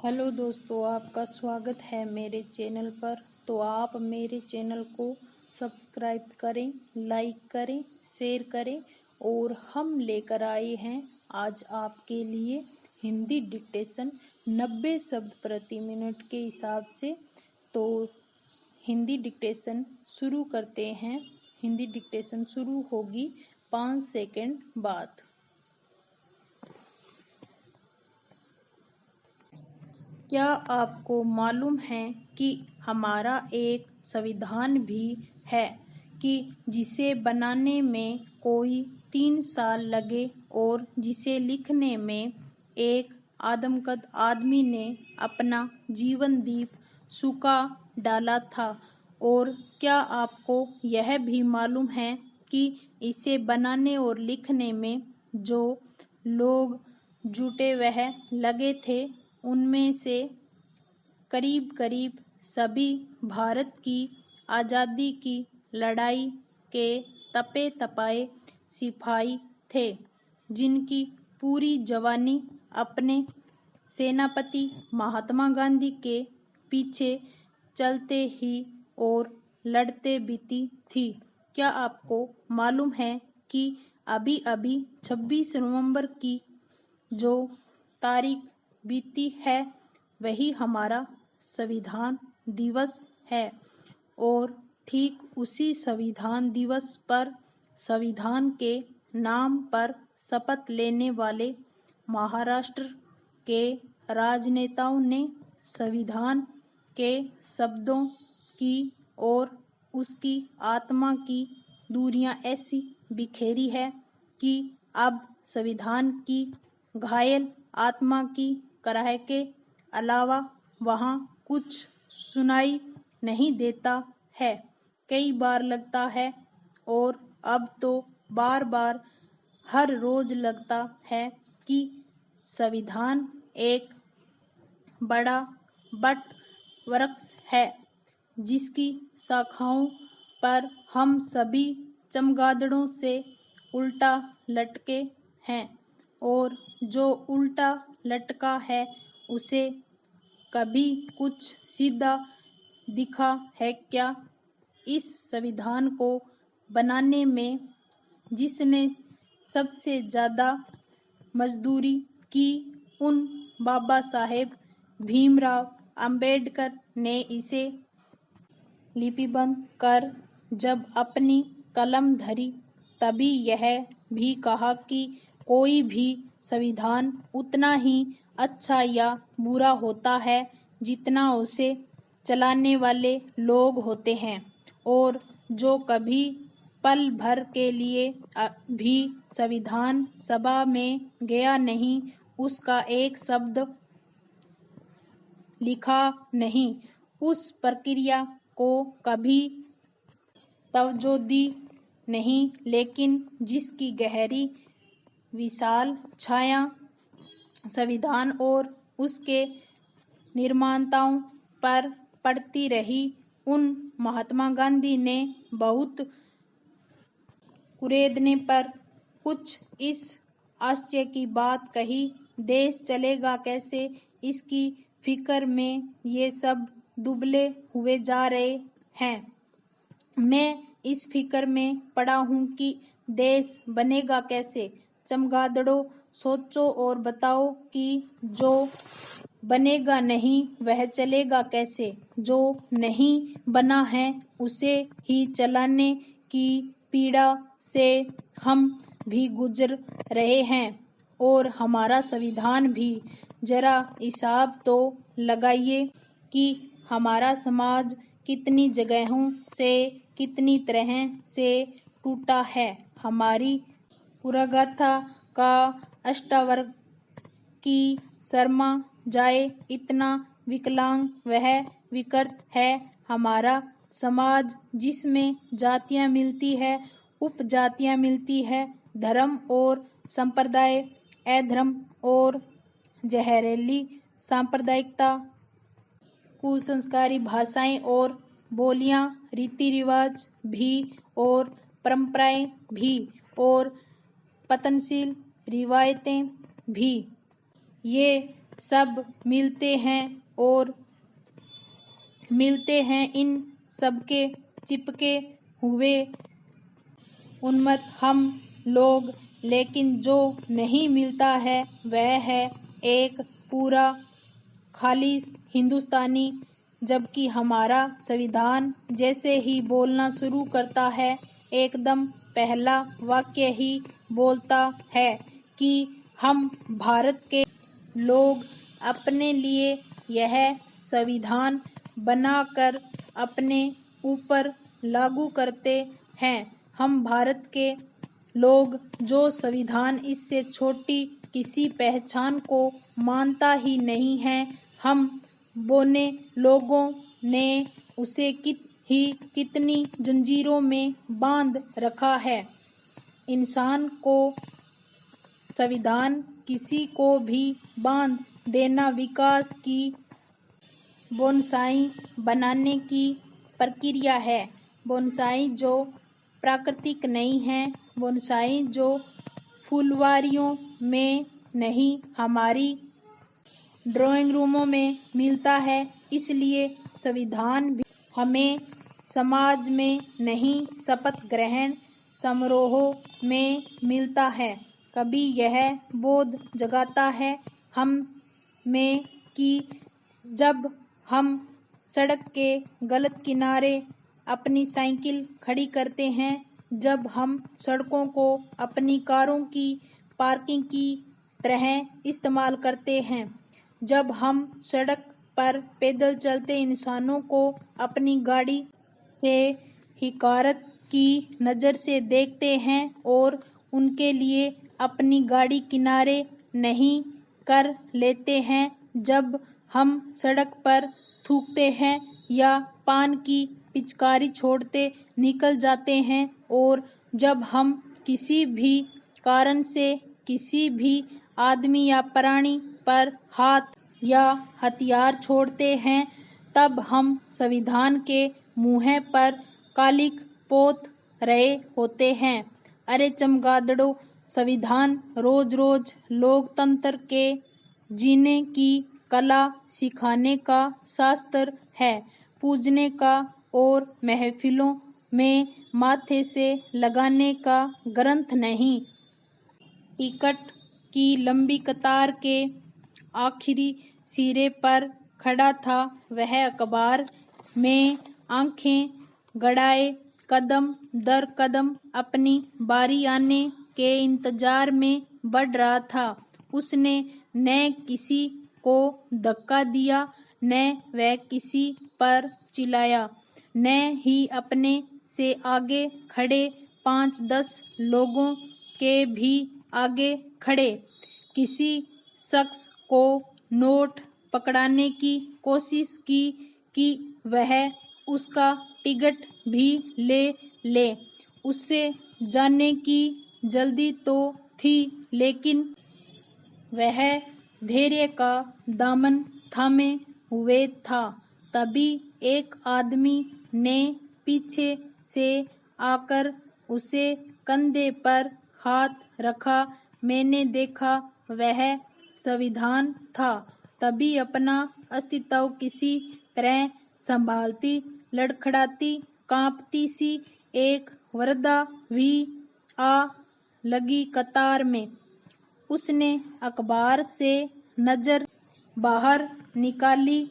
Hello दोस्तों, आपका स्वागत है मेरे चैनल पर। तो आप मेरे चैनल को सब्सक्राइब करें, लाइक करें, शेयर करें। और हम लेकर आए हैं आज आपके लिए हिंदी डिक्टेशन 90 शब्द प्रति मिनट के हिसाब से। तो हिंदी डिक्टेशन शुरू करते हैं। हिंदी डिक्टेशन शुरू होगी 5 सेकंड बाद। क्या आपको मालूम है कि हमारा एक संविधान भी है कि जिसे बनाने में कोई 3 साल लगे और जिसे लिखने में एक आदमकद आदमी ने अपना जीवन दीप सुखा डाला था। और क्या आपको यह भी मालूम है कि इसे बनाने और लिखने में जो लोग जुटे वह लगे थे उनमें से करीब करीब सभी भारत की आज़ादी की लड़ाई के तपे तपाए सिपाही थे, जिनकी पूरी जवानी अपने सेनापति महात्मा गांधी के पीछे चलते ही और लड़ते बीती थी। क्या आपको मालूम है कि अभी अभी 26 नवंबर की जो तारीख बीती है वही हमारा संविधान दिवस है। और ठीक उसी संविधान दिवस पर संविधान के नाम पर शपथ लेने वाले महाराष्ट्र के राजनेताओं ने संविधान के शब्दों की और उसकी आत्मा की दूरियां ऐसी बिखेरी है कि अब संविधान की घायल आत्मा की कराह के अलावा वहाँ कुछ सुनाई नहीं देता है। कई बार लगता है और अब तो बार बार हर रोज लगता है कि संविधान एक बड़ा बट वृक्ष है, जिसकी शाखाओं पर हम सभी चमगादड़ों से उल्टा लटके हैं। और जो उल्टा लटका है उसे कभी कुछ सीधा दिखा है क्या? इस संविधान को बनाने में जिसने सबसे ज़्यादा मजदूरी की उन बाबा साहेब भीमराव अंबेडकर ने इसे लिपिबंद कर जब अपनी कलम धरी तभी यह भी कहा कि कोई भी संविधान उतना ही अच्छा या बुरा होता है जितना उसे चलाने वाले लोग होते हैं। और जो कभी पल भर के लिए भी संविधान सभा में गया नहीं, उसका एक शब्द लिखा नहीं, उस प्रक्रिया को कभी तवज्जो दी नहीं, लेकिन जिसकी गहरी विशाल छाया संविधान और उसके निर्माताओं पर पड़ती रही, उन महात्मा गांधी ने बहुत कुरेदने पर कुछ इस आश्चर्य की बात कही, देश चलेगा कैसे, इसकी फिक्र में ये सब दुबले हुए जा रहे हैं। मैं इस फिक्र में पड़ा हूँ कि देश बनेगा कैसे। चमगादड़ों, सोचो और बताओ कि जो बनेगा नहीं वह चलेगा कैसे। जो नहीं बना है उसे ही चलाने की पीड़ा से हम भी गुजर रहे हैं। और हमारा संविधान भी। जरा हिसाब तो लगाइए कि हमारा समाज कितनी जगहों से कितनी तरह से टूटा है। हमारी पुरागाथा का अष्टावर्ग की शर्मा जाए इतना विकलांग वह विकृत है हमारा समाज, जिसमें जातियां मिलती है, उपजातियां मिलती है, धर्म और संप्रदाय, अधर्म और जहरीली सांप्रदायिकता, कुसंस्कारी भाषाएं और बोलियां, रीति रिवाज भी और परंपराएं भी और पतनशील रिवायतें भी। ये सब मिलते हैं इन सबके चिपके हुए उन्मत्त हम लोग, लेकिन जो नहीं मिलता है वह है एक पूरा खालिस हिंदुस्तानी। जबकि हमारा संविधान जैसे ही बोलना शुरू करता है, एकदम पहला वाक्य ही बोलता है कि हम भारत के लोग अपने लिए यह संविधान बनाकर अपने ऊपर लागू करते हैं। हम भारत के लोग जो संविधान इससे छोटी किसी पहचान को मानता ही नहीं है, हम बोने लोगों ने उसे कितनी जंजीरों में बांध रखा है। इंसान को संविधान किसी को भी बांध देना विकास की बोनसाई बनाने की प्रक्रिया है। बोनसाई जो प्राकृतिक नहीं है, बोनसाई जो फुलवारियों में नहीं, हमारी ड्राइंग रूमों में मिलता है। इसलिए संविधान भी हमें समाज में नहीं, शपथ ग्रहण समारोह में मिलता है। कभी यह बोध जगाता है हम में कि जब हम सड़क के गलत किनारे अपनी साइकिल खड़ी करते हैं, जब हम सड़कों को अपनी कारों की पार्किंग की तरह इस्तेमाल करते हैं, जब हम सड़क पर पैदल चलते इंसानों को अपनी गाड़ी से हिकारत की नज़र से देखते हैं और उनके लिए अपनी गाड़ी किनारे नहीं कर लेते हैं, जब हम सड़क पर थूकते हैं या पान की पिचकारी छोड़ते निकल जाते हैं, और जब हम किसी भी कारण से किसी भी आदमी या प्राणी पर हाथ या हथियार छोड़ते हैं, तब हम संविधान के मुँह पर कालिक पोत रहे होते हैं। अरे चमगादड़ों, संविधान रोज रोज लोकतंत्र के जीने की कला सिखाने का शास्त्र है, पूजने का और महफिलों में माथे से लगाने का ग्रंथ नहीं। टिकट की लंबी कतार के आखिरी सिरे पर खड़ा था वह अखबार में आंखें गड़ाए कदम दर कदम अपनी बारी आने के इंतजार में बढ़ रहा था। उसने न किसी को धक्का दिया, न वह किसी पर चिल्लाया, न ही अपने से आगे खड़े 5-10 लोगों के भी आगे खड़े किसी शख्स को नोट पकड़ाने की कोशिश की कि वह उसका टिकट भी ले। उससे जाने की जल्दी तो थी, लेकिन वह धैर्य का दामन थामे हुए था। तभी एक आदमी ने पीछे से आकर उसे कंधे पर हाथ रखा। मैंने देखा वह संविधान था। तभी अपना अस्तित्व किसी तरह संभालती, लड़खड़ाती, कांपती सी एक वृद्धा भी आ लगी कतार में। उसने अखबार से नजर बाहर निकाली,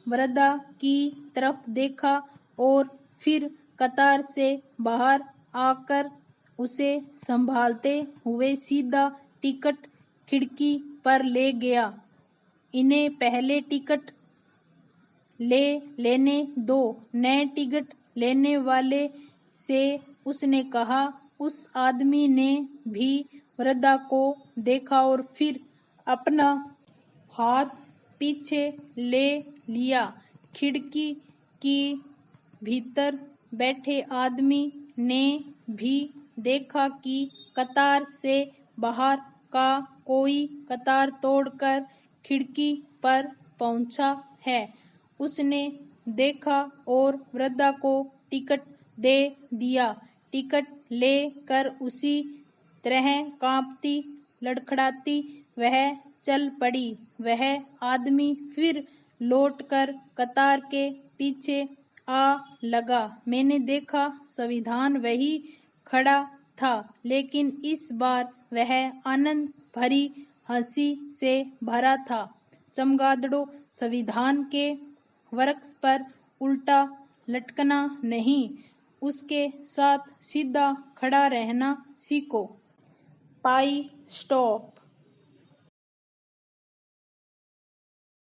वृद्धा की तरफ देखा और फिर कतार से बाहर आकर उसे संभालते हुए सीधा टिकट खिड़की पर ले गया। इन्हें पहले टिकट लेने दो, नए टिकट लेने वाले से उसने कहा। उस आदमी ने भी वृद्धा को देखा और फिर अपना हाथ पीछे ले लिया। खिड़की की भीतर बैठे आदमी ने भी देखा कि कतार से बाहर का कोई कतार तोड़कर खिड़की पर पहुंचा है। उसने देखा और वृद्धा को टिकट दे दिया। टिकट लेकर उसी तरह कांपती, लड़खड़ाती वह चल पड़ी। वह आदमी फिर लौटकर कतार के पीछे आ लगा। मैंने देखा संविधान वही खड़ा था, लेकिन इस बार वह आनंद भरी हंसी से भरा था। चमगादड़ों, संविधान के वृक्ष पर उल्टा लटकना नहीं, उसके साथ सीधा खड़ा रहना सीखो। पाई स्टॉप।